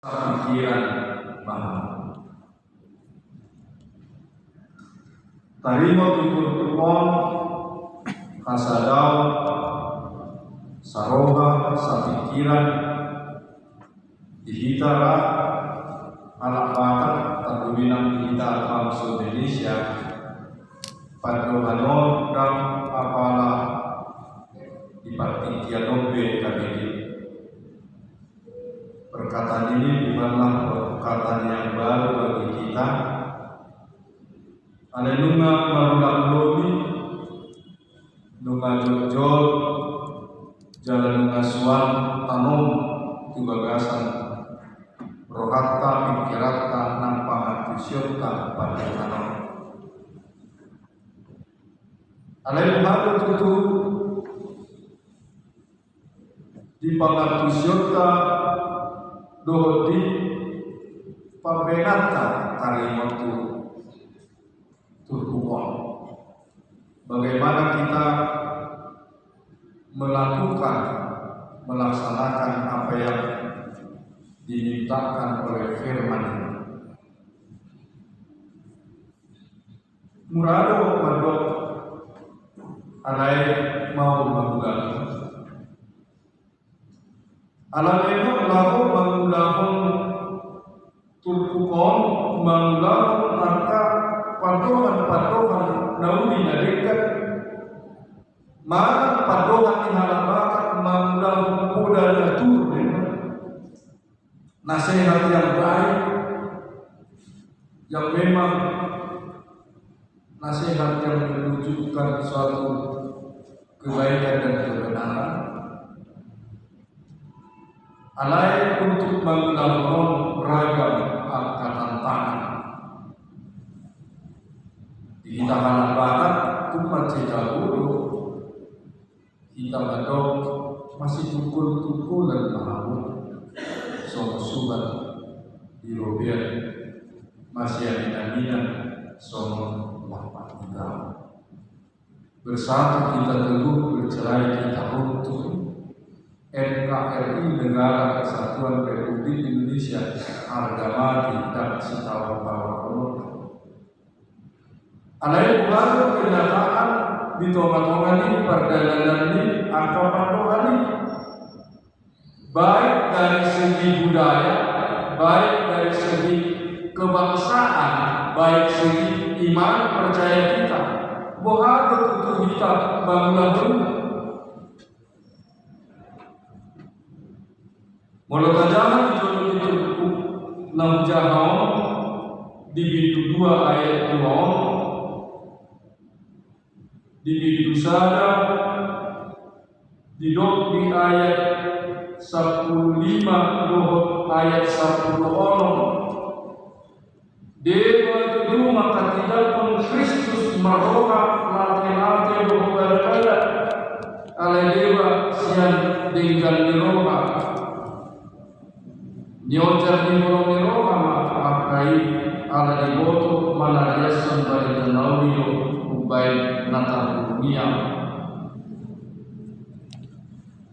pikiran bahwa tarimo tutur-tutur kasadau saroha sapikiran dihitara anak batak terguminang kita bangsa Indonesia padohanon dan apalah dipartikia dobe kabili. Perkataan ini bukanlah perkataan yang baru bagi kita. Ada nunga marulang lobi, nunga jojol, jalan nunga suan tanom tubagasan, rohatta pikiratta nampahat syurta pada tanom. Alai muhadu tutu di pangatu syurta dohodi pabenata kalimatu turkuon. Bagaimana kita melaksanakan apa yang dimintakan oleh firman. Murado madok alai mau mengulang. Alamnya lalu mengulang turkuon mengulang angka padohan nauni na dekat mana padohan ni halabakan mengulang kuda na tur nasihat yang baik yang memang nasihat yang menunjukkan suatu kebaikan dan kebenaran. Alai untuk mengulang beragam angkatan tangan. Di tangan barat tumat cita dulu kita badok masih tukul dan mahal soal subat di robian masih aminan soal lapan kita bersatu kita teguh bercerai kita runtuh. NKRI Negara Kesatuan Republik Indonesia harga mati dan sitawa-tawa alai baru kenyataan di tonga-tonga ini perdagangan ini angkapan rohani baik dari segi budaya, baik dari segi kebangsaan, baik segi iman percaya kita bahwa betul kita bangunan rumah. Mulut ajaran dijodoh itu 6 jahon di pintu 2 ayat 2 di pintu sada di dok di ayat 15 dohot ayat 10 dewa itu maka tidak pun Kristus maroha latih-latih berkala-kala oleh dewa sian dengan diroha nyojar di roha makai ala di boto mana yasan bari tanawio ubay nata dunia.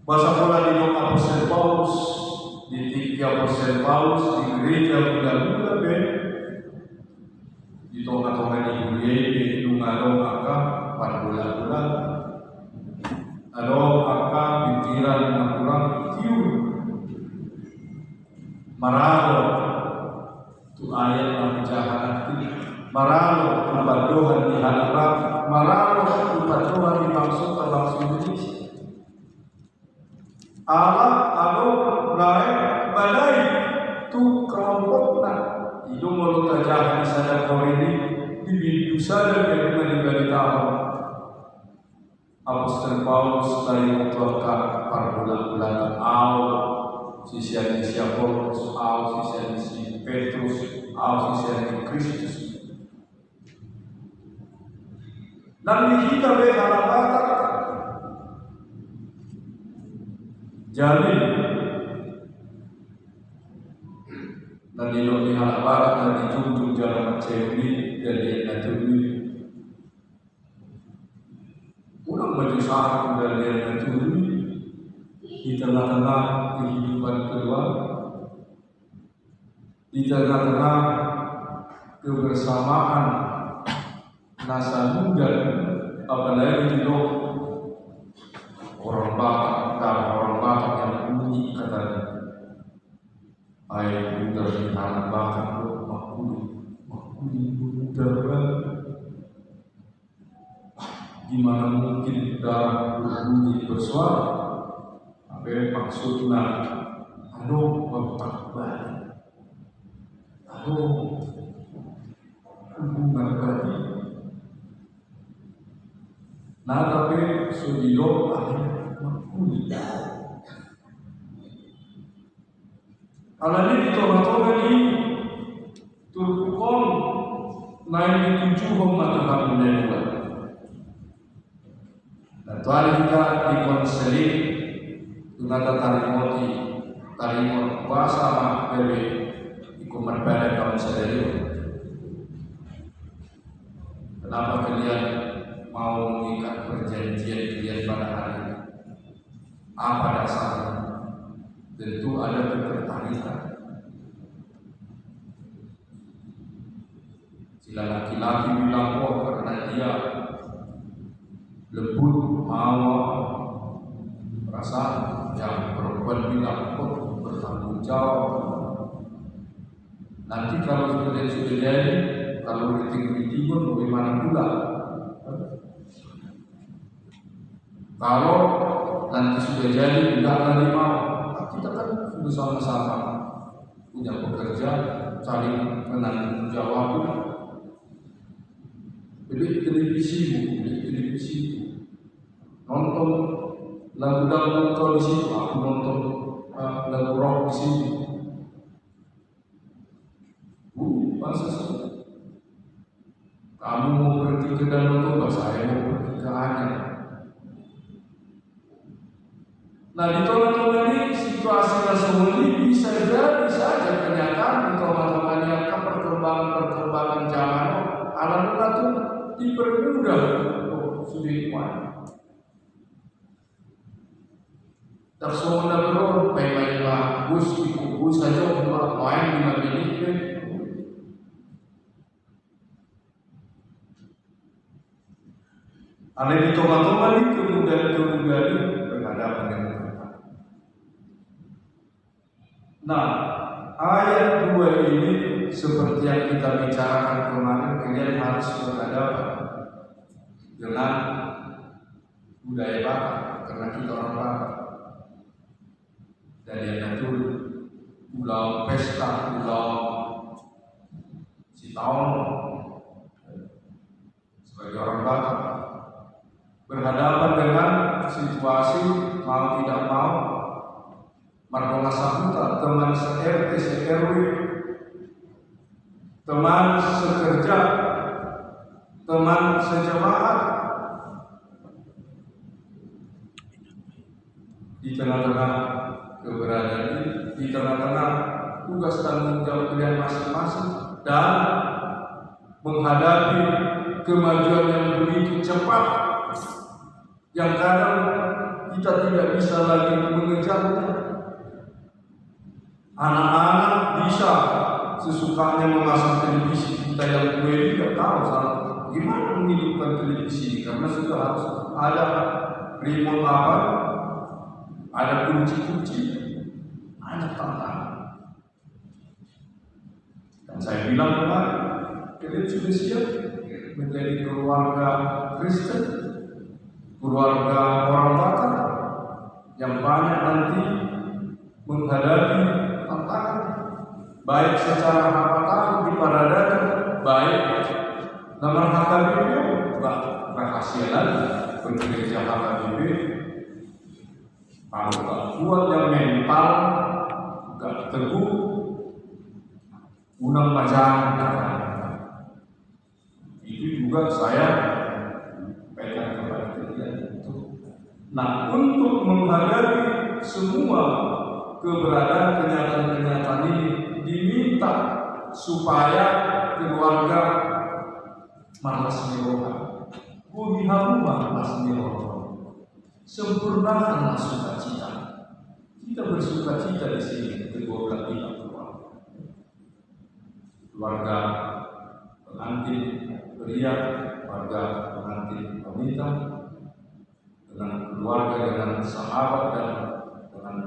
Bahasa pola di Apostol Paulus di 3 Apostol Paulus di gereja bulan-bulan di tonga-tonga di Buye di lunga-lunga aka 4 bulan-bulan alo aka pikiran kurang kiu maralo tu ayat yang jahat maralo tu padohan di halaman maralo tu padohan di bangsa Indonesia Allah alo balai tu kelompok nak hidung mulut aja di sana kau ini di bintu sana yang meninggal tahun Apostol Paulus dari waktu para bulan-bulan awal sisian Paulus, sisian Petrus, sisian Kristus. Dan kita berharap jalin dan di halabarat dan dijunjung jalan cewek dan dia naturi ulang maju saham dan dia naturi di tengah-tengah kehidupan kedua di tengah-tengah kebersamaan nasa muda, apalagi itu orang Batak yang bunyi katanya, ayat muda di tanah Batak makuli muda banget. Gimana mungkin darah berbunyi bersuara? Apa maksudnya? Aduh, Bapak banget. Aduh, hubungan tadi. Nah, tapi sudah ada makuli. Alani di tengah-tengah ini turkukon naik 7 Tuhan menyewa. Dan Tuhan kita dikonseling dengan tarimot bahasa dari ikuman pada kaum sadari. Kenapa kalian mau mengikat perjanjian kalian pada hari ini? Apa dasarnya? Tentu ada ketertarikan. Sila laki-laki bilang, oh karena dia lembut, mau perasaan, yang perempuan bilang, oh bertanggung jawab. Nanti kalau sudah jadi, kalau riting-ritingan bagaimana pula? Kalau nanti sudah jadi, tidak lagi mau. Kita kan sudah sama-sama punya pekerjaan, saling menanggung jawab. Beli televisi, nonton lagu-lagu kau di situ, aku nonton lagu rock di sini. Masa sih? Kamu mau pergi ke Danau Toba, saya mau pergi ke Aceh. Nah di tengah-tengah ini situasi nasional ini bisa jadi saja kenyataan di tengah-tengah yang perkembangan zaman anak-anak itu dipermudah. Oh, sudah ikhwan. Tersusun beror, main bagus dikubus saja untuk main 5 menit. Ada di tengah-tengah ini kemudian berhadapan dengan Tuhan. Nah, ayat 2 ini seperti yang kita bicarakan kemarin, kalian harus berhadapan dengan budaya Batak, karena kita orang Batak. Dan yang itu pulau pesta, pulau Sitaon sebagai orang Batak berhadapan dengan situasi mau tidak mau marga sahuta, teman se-RT, se-RW, teman sekerja, teman sejamaah di tengah-tengah keberadaan ini, di tengah-tengah tugas tanggung jawab kalian masing-masing dan menghadapi kemajuan yang begitu cepat yang kadang kita tidak bisa lagi mengejarnya. Anak-anak bisa sesukanya memasang televisi, kita yang tua tidak tahu gimana menghidupkan televisi karena sudah harus ada remote apa, ada kunci-kunci, ada tantangan. Dan saya bilang kemarin, kalian sudah siap menjadi keluarga Kristen, keluarga orang Batak yang banyak nanti menghadapi tantangan, baik secara harta di Paradada, baik nomor HKBP, rahasia lagi pekerja HKBP. Kalau tak kuat yang mental, gak teguh, undang macam itu juga saya pegang kepada kalian itu. Nah, untuk menghadapi semua keberadaan kenyataan-kenyataan ini diminta supaya keluarga malas miroha, kubihamuma malas miroha, sempurnakanlah sukacita. Kita bersukacita di sini kedua belah pihak keluarga. keluarga pengantin pria, keluarga pengantin wanita, dengan keluarga, dengan sahabat, dan dengan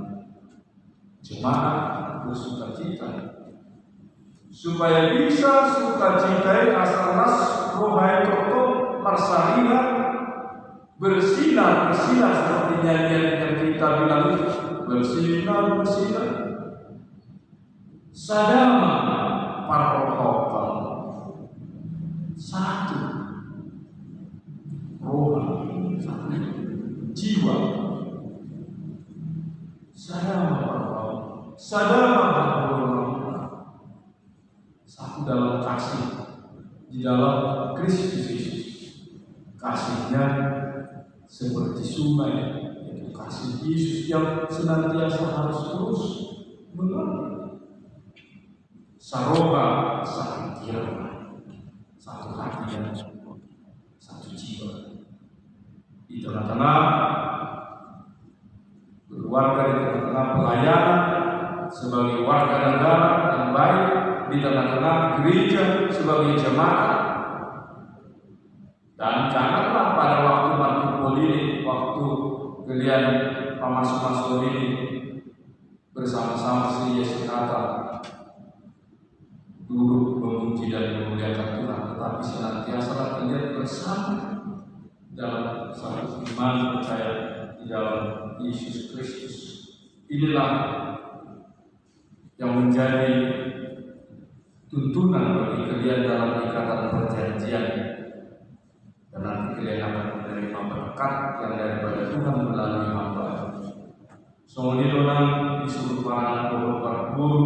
jemaat bersukacita, supaya bisa sukacita asalas rohai toto persalinan bersinar seperti nyanyian yang kita bilang itu, bersinar sadama parokokal, satu roh, satu jiwa, sadama parokokal, sadama parokokal, satu dalam kasih di dalam Kristus Yesus. Kasihnya seperti sungai, yaitu kasih Yesus yang senantiasa harus terus mengalir. Saroba satu kirana, satu hati dan satu jiwa. Di tengah-tengah keluarga, di tengah-tengah pelayanan sebagai warga negara yang baik, di tengah-tengah gereja sebagai jemaat. Dan janganlah pada waktu Martupol ini, waktu kalian pamas-pamas ini bersama-sama si Yesus kata duduk memuji dan memuliakan Tuhan, tetapi senantiasa kalian bersama dalam satu iman percaya di dalam Yesus Kristus. Inilah yang menjadi tuntunan bagi kalian dalam ikatan perjanjian. Dan nanti kalian akan menerima berkat yang daripada Tuhan melalui hamba. Soalnya disuruh para anak guru,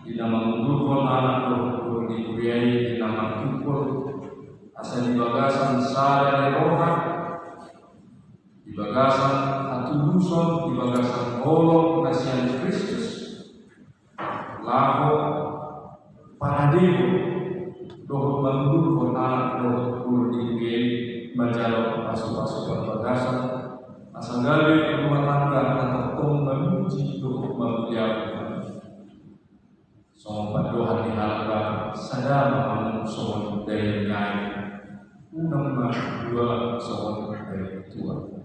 di nama mengurus anak guru diberiai di nama Tuhan, asal di bagasan sadar roha, di bagasan atuluson, di bagasan olok kasihan Kristus, laho para dewa. Dohut bangun anak dohut guru di majalah pasu-pasu bagasan asanggali rumah tangga atau tong memuji dohut memuliakan sobat doa di halaman sadar mengamuk sobat dari naik unang dua sobat dari tua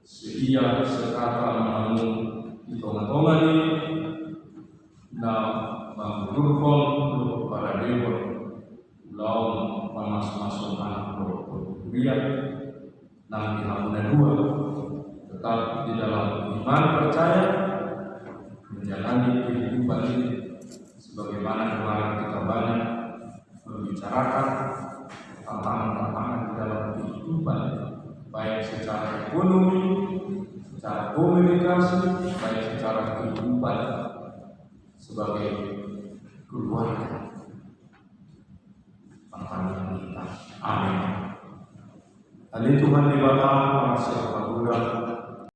sedia sekata mengamuk di tonga-tonga ini mengurus para dewa lawan masuk anak berlihat nanti hamda dua tetap di dalam iman percaya menjalani kehidupan ini sebagaimana kemarin kita banyak membicarakan tantangan-tantangan di dalam kehidupan baik secara ekonomi, secara komunikasi, baik secara kehidupan sebagai keluarga. Amin. Hal Tuhan di bawah para siapa